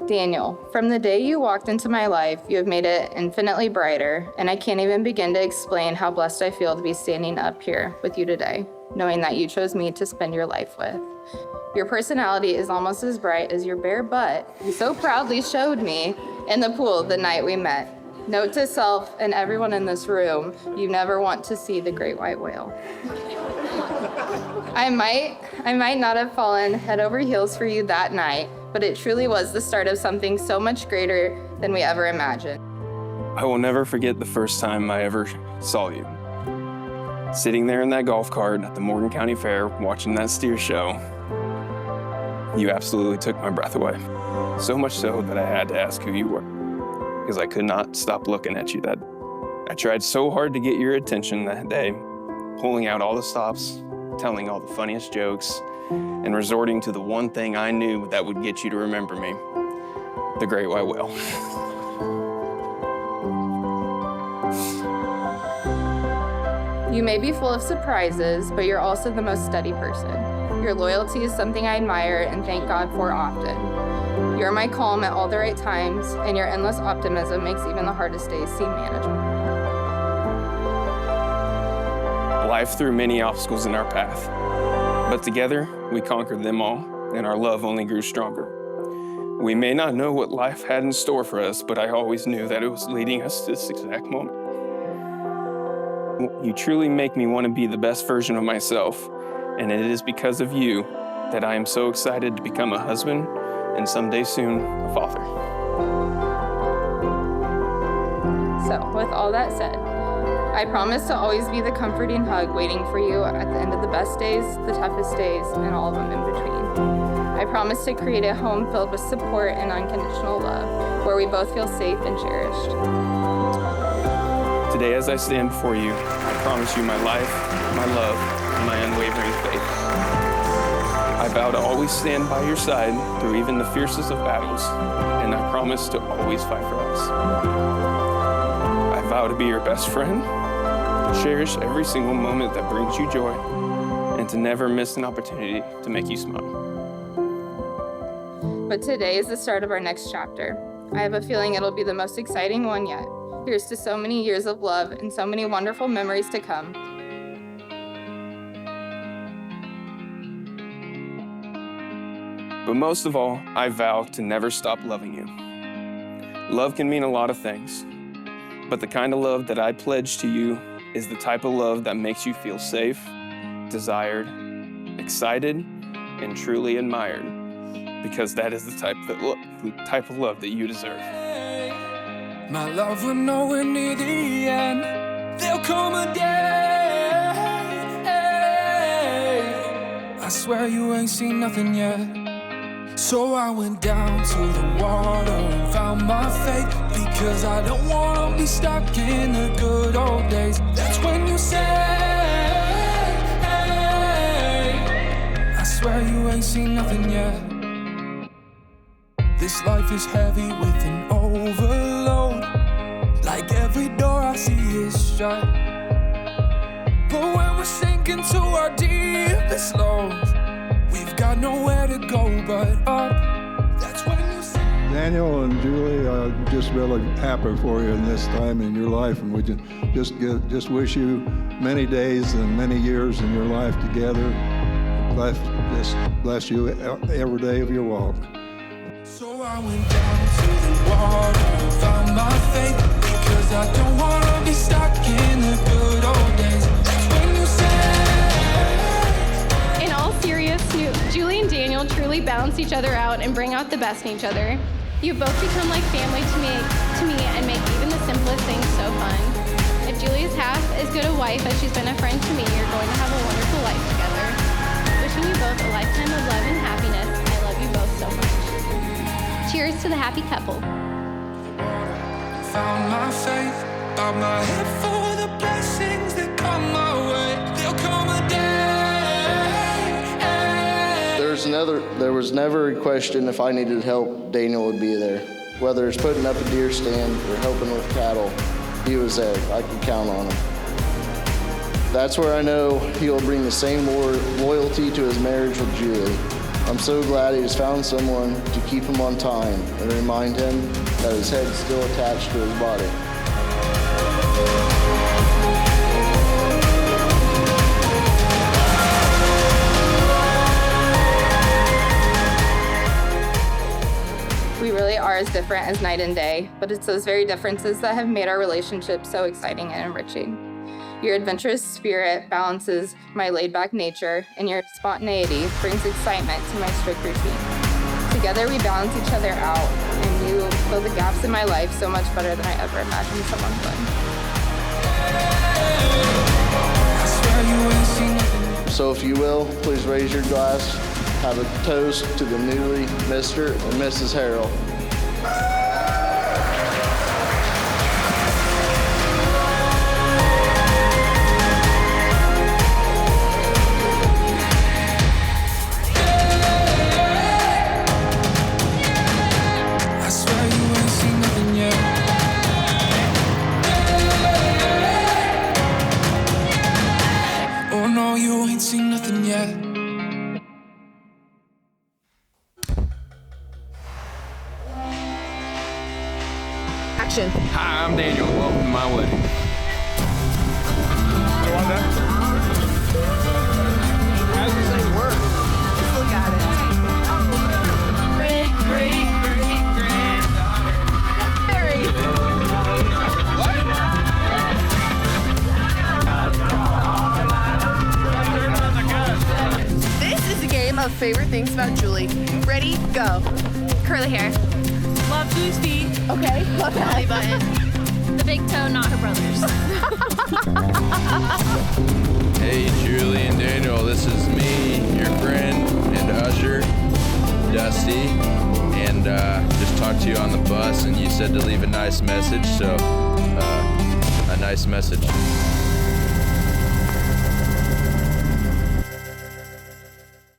Daniel, from the day you walked into my life, you have made it infinitely brighter, and I can't even begin to explain how blessed I feel to be standing up here with you today, knowing that you chose me to spend your life with. Your personality is almost as bright as your bare butt you so proudly showed me in the pool the night we met. Note to self and everyone in this room, you never want to see the great white whale. I might not have fallen head over heels for you that night, but it truly was the start of something so much greater than we ever imagined. I will never forget the first time I ever saw you. Sitting there in that golf cart at the Morgan County Fair, watching that steer show, you absolutely took my breath away. So much so that I had to ask who you were, because I could not stop looking at you. I tried so hard to get your attention that day, pulling out all the stops, telling all the funniest jokes, and resorting to the one thing I knew that would get you to remember me, the great white whale. You may be full of surprises, but you're also the most steady person. Your loyalty is something I admire and thank God for often. You're my calm at all the right times, and your endless optimism makes even the hardest days seem manageable. Life threw many obstacles in our path, but together we conquered them all, and our love only grew stronger. We may not know what life had in store for us, but I always knew that it was leading us to this exact moment. You truly make me want to be the best version of myself, and it is because of you that I am so excited to become a husband and someday soon a father. So, with all that said, I promise to always be the comforting hug waiting for you at the end of the best days, the toughest days, and all of them in between. I promise to create a home filled with support and unconditional love, where we both feel safe and cherished. Today, as I stand before you, I promise you my life, my love, and my unwavering faith. I vow to always stand by your side through even the fiercest of battles, and I promise to always fight for us. I vow to be your best friend, to cherish every single moment that brings you joy, and to never miss an opportunity to make you smile. But today is the start of our next chapter. I have a feeling it'll be the most exciting one yet. Here's to so many years of love and so many wonderful memories to come. But most of all, I vow to never stop loving you. Love can mean a lot of things, but the kind of love that I pledge to you is the type of love that makes you feel safe, desired, excited, and truly admired, because that is the type of love that you deserve. My love will nowhere near the end. There'll come a day, I swear you ain't seen nothing yet. So I went down to the water and found my faith, because I don't wanna be stuck in the good old days. That's when you say, I swear you ain't seen nothing yet. This life is heavy with an overload, like every door I see is shut. But when we're sinking to our deepest lows, we've got nowhere to go but up. That's when you say, Daniel and Julie, just really happy for you in this time in your life, and we just wish you many days and many years in your life together. Bless you every day of your walk. so I went down to the water and found my faith, because I don't wanna be stuck in the good old days. That's when you say. In all seriousness, Julie and Daniel truly balance each other out and bring out the best in each other. You've both become like family to me and make even the simplest things so fun. If Julie is half as good a wife as she's been a friend to me, you're going to have a wonderful life together. Wishing you both a lifetime of love and happiness. I love you both so much. Cheers to the happy couple. Found my faith, bow my head for the blessings that come my way. There'll come a day. There was never a question if I needed help, Daniel would be there. Whether it's putting up a deer stand or helping with cattle, he was there. I could count on him. That's where I know he will bring the same loyalty to his marriage with Julie. I'm so glad he has found someone to keep him on time and remind him that his head's still attached to his body. We really are as different as night and day, but it's those very differences that have made our relationship so exciting and enriching. Your adventurous spirit balances my laid-back nature, and your spontaneity brings excitement to my strict routine. Together, we balance each other out, and you fill the gaps in my life so much better than I ever imagined someone would. So if you will, please raise your glass. Have a toast to the newly Mr. and Mrs. Harrell. I swear you ain't seen nothing yet. Oh no, you ain't seen nothing yet. Action. Hi, I'm Daniel. Welcome to my wedding. How's this thing work? Still got it. Harry. This is a game of favorite things about Julie. Ready? Go. Curly hair. Love Julie's feet. Okay. Love Belly that. button. The big toe, not her brother's. Hey, Julie and Daniel, this is me, your friend and usher, Dusty, and just talked to you on the bus, and you said to leave a nice message, so a nice message.